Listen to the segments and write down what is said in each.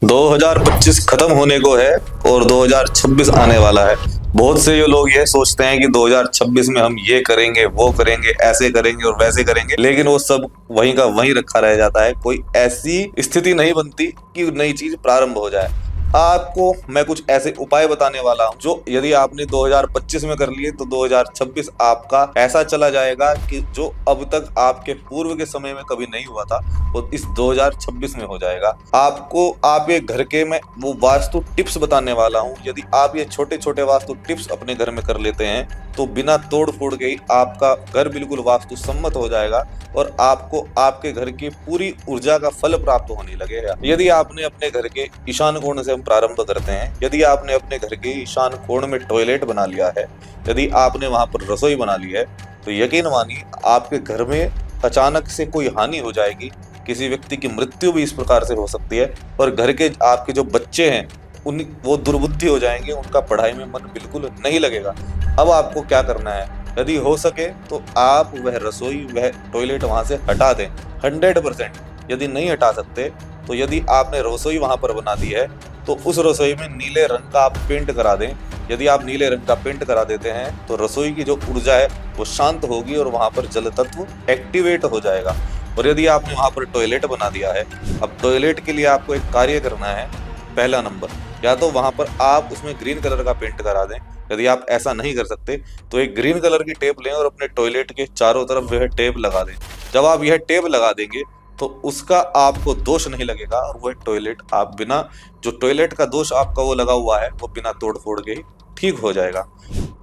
2025 खत्म होने को है और 2026 आने वाला है। बहुत से जो लोग ये सोचते हैं कि 2026 में हम ये करेंगे, वो करेंगे, ऐसे करेंगे और वैसे करेंगे, लेकिन वो सब वहीं का वहीं रखा रह जाता है। कोई ऐसी स्थिति नहीं बनती कि नई चीज प्रारंभ हो जाए। आपको मैं कुछ ऐसे उपाय बताने वाला हूं जो यदि आपने 2025 में कर लिए तो 2026 आपका ऐसा चला जाएगा कि जो अब तक आपके पूर्व के समय में कभी नहीं हुआ था वो इस 2026 में हो जाएगा। आप ये घर के मैं वो वास्तु टिप्स बताने वाला हूं। यदि आप ये छोटे छोटे वास्तु टिप्स अपने घर में कर लेते हैं तो बिना तोड़ फोड़ के ही आपका घर बिल्कुल वास्तु सम्मत हो जाएगा और आपको आपके घर की पूरी ऊर्जा का फल प्राप्त होने लगेगा। यदि आपने अपने घर के ईशान कोण से हम प्रारंभ करते हैं, यदि आपने अपने घर के ईशान कोण में टॉयलेट बना लिया है, यदि आपने वहां पर रसोई बना ली है, तो यकीन मानिए आपके घर में अचानक से कोई हानि हो जाएगी। किसी व्यक्ति की मृत्यु भी इस प्रकार से हो सकती है और घर के आपके जो बच्चे हैं वो दुर्बुद्धि हो जाएंगे, उनका पढ़ाई में मन बिल्कुल नहीं लगेगा। अब आपको क्या करना है, यदि हो सके तो आप वह रसोई वह टॉयलेट वहां से हटा दें 100%। यदि नहीं हटा सकते तो यदि आपने रसोई वहां पर बना दी है तो उस रसोई में नीले रंग का आप पेंट करा दें। यदि आप नीले रंग का पेंट करा देते हैं तो रसोई की जो ऊर्जा है वो शांत होगी और वहां पर जल तत्व एक्टिवेट हो जाएगा। और यदि आपने वहां पर टॉयलेट बना दिया है, अब टॉयलेट के लिए आपको एक कार्य करना है। पहला नंबर, या तो वहां पर आप उसमें ग्रीन कलर का पेंट करा दें। यदि आप ऐसा नहीं कर सकते तो एक ग्रीन कलर की टेप लें और अपने टॉयलेट के चारों तरफ वह टेप लगा दें। जब आप यह टेप लगा देंगे तो उसका आपको दोष नहीं लगेगा और वह टॉयलेट आप बिना जो टॉयलेट का दोष आपका वो लगा हुआ है वो बिना तोड़ फोड़ के ही ठीक हो जाएगा।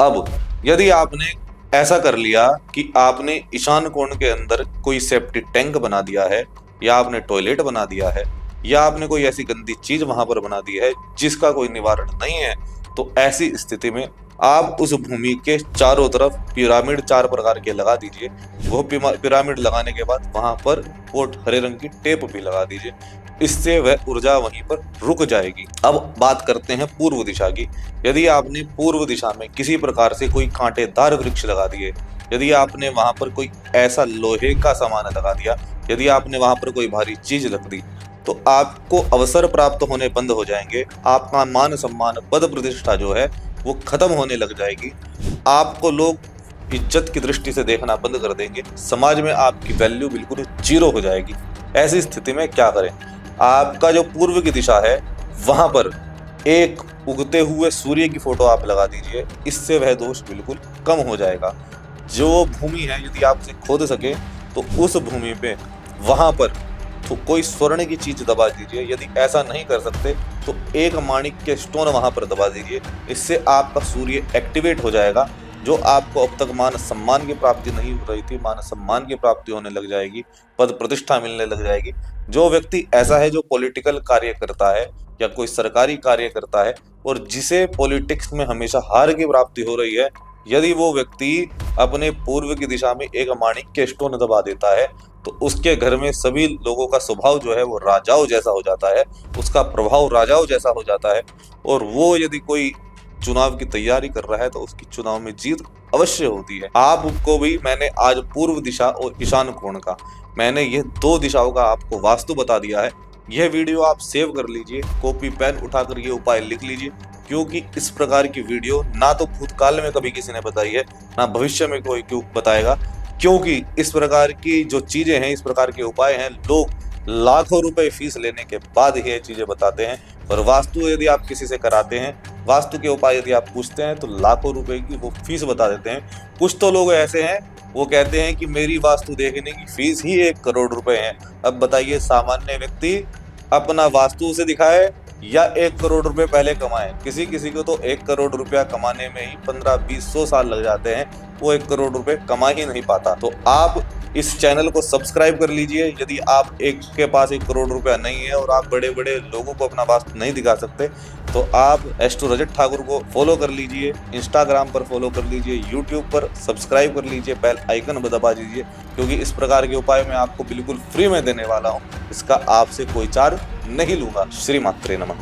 अब यदि आपने ऐसा कर लिया कि आपने ईशान कोण के अंदर कोई सेप्टिक टैंक बना दिया है या आपने टॉयलेट बना दिया है या आपने कोई ऐसी गंदी चीज वहां पर बना दी है जिसका कोई निवारण नहीं है, तो ऐसी स्थिति में आप उस भूमि के चारों तरफ पिरामिड 4 प्रकार के लगा दीजिए। वो पिरामिड लगाने के बाद वहां पर वो हरे रंग की टेप भी लगा दीजिए। इससे वह ऊर्जा वहीं पर रुक जाएगी। अब बात करते हैं पूर्व दिशा की। यदि आपने पूर्व दिशा में किसी प्रकार से कोई कांटेदार वृक्ष लगा दिए, यदि आपने वहां पर कोई ऐसा लोहे का सामान लगा दिया, यदि आपने वहां पर कोई भारी चीज रख दी, तो आपको अवसर प्राप्त होने बंद हो जाएंगे। आपका मान सम्मान पद प्रतिष्ठा जो है वो खत्म होने लग जाएगी। आपको लोग इज्जत की दृष्टि से देखना बंद कर देंगे। समाज में आपकी वैल्यू बिल्कुल जीरो हो जाएगी। ऐसी स्थिति में क्या करें, आपका जो पूर्व की दिशा है वहां पर एक उगते हुए सूर्य की फोटो आप लगा दीजिए। इससे वह दोष बिल्कुल कम हो जाएगा। जो भूमि है यदि आप उसे खोद सके तो उस भूमि पे वहां पर तो कोई स्वर्ण की चीज दबा दीजिए। यदि ऐसा नहीं कर सकते तो एक माणिक के स्टोन वहां पर दबा दीजिए। इससे आपका सूर्य एक्टिवेट हो जाएगा। जो आपको अब तक मान सम्मान की प्राप्ति नहीं हो रही थी, मान सम्मान की प्राप्ति होने लग जाएगी, पद प्रतिष्ठा मिलने लग जाएगी। जो व्यक्ति ऐसा है जो पॉलिटिकल कार्य करता है या कोई सरकारी कार्य करता है और जिसे पॉलिटिक्स में हमेशा हार की प्राप्ति हो रही है, यदि वो व्यक्ति अपने पूर्व की दिशा में एक माणिक के स्टोन दबा देता है तो उसके घर में सभी लोगों का स्वभाव जो है वो राजाओं जैसा हो जाता है, उसका प्रभाव राजाओं जैसा हो जाता है। और वो यदि कोई चुनाव की तैयारी कर रहा है तो उसकी चुनाव में जीत अवश्य होती है। आपको भी मैंने आज पूर्व दिशा और ईशान कोण का मैंने ये 2 दिशाओं का आपको वास्तु बता दिया है। यह वीडियो आप सेव कर लीजिए, कॉपी पेन उठाकर ये उपाय लिख लीजिए, क्योंकि इस प्रकार की वीडियो ना तो भूतकाल में कभी किसी ने बताई है ना भविष्य में कोई क्यों बताएगा। क्योंकि इस प्रकार की जो चीजें हैं, इस प्रकार के उपाय हैं, लोग लाखों रुपए फीस लेने के बाद ही ये चीजें बताते हैं। और वास्तु यदि आप किसी से कराते हैं, वास्तु के उपाय यदि आप पूछते हैं तो लाखों रुपए की वो फीस बता देते हैं। कुछ तो लोग ऐसे हैं वो कहते हैं कि मेरी वास्तु देखने की फीस ही 1 करोड़ रुपए है। अब बताइए, सामान्य व्यक्ति अपना वास्तु से दिखाए या 1 करोड़ रुपए पहले कमाए। किसी किसी को तो 1 करोड़ रुपया कमाने में ही 15-20-100 साल लग जाते हैं, वो 1 करोड़ रुपए कमा ही नहीं पाता। तो आप इस चैनल को सब्सक्राइब कर लीजिए। यदि आप एक के पास 1 करोड़ रुपया नहीं है और आप बड़े बड़े लोगों को अपना वास्तु नहीं दिखा सकते तो आप एस्ट्रो रजत ठाकुर को फॉलो कर लीजिए, इंस्टाग्राम पर फॉलो कर लीजिए, यूट्यूब पर सब्सक्राइब कर लीजिए, बेल आइकन दबा दीजिए, क्योंकि इस प्रकार के उपाय मैं आपको बिल्कुल फ्री में देने वाला हूँ। इसका आपसे कोई चार्ज नहीं लूंगा। श्री मात्रे नमः।